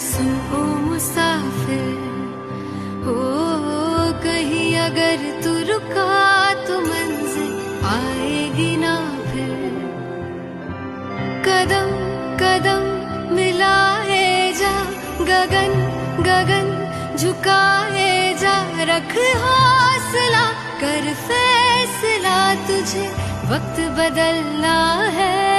सुन ओ मुसाफिर, हो कहीं अगर तू रुका तो मंजिल आएगी ना फिर। कदम कदम मिलाए जा, गगन गगन झुकाए जा, रख हौसला कर फैसला, तुझे वक्त बदलना है।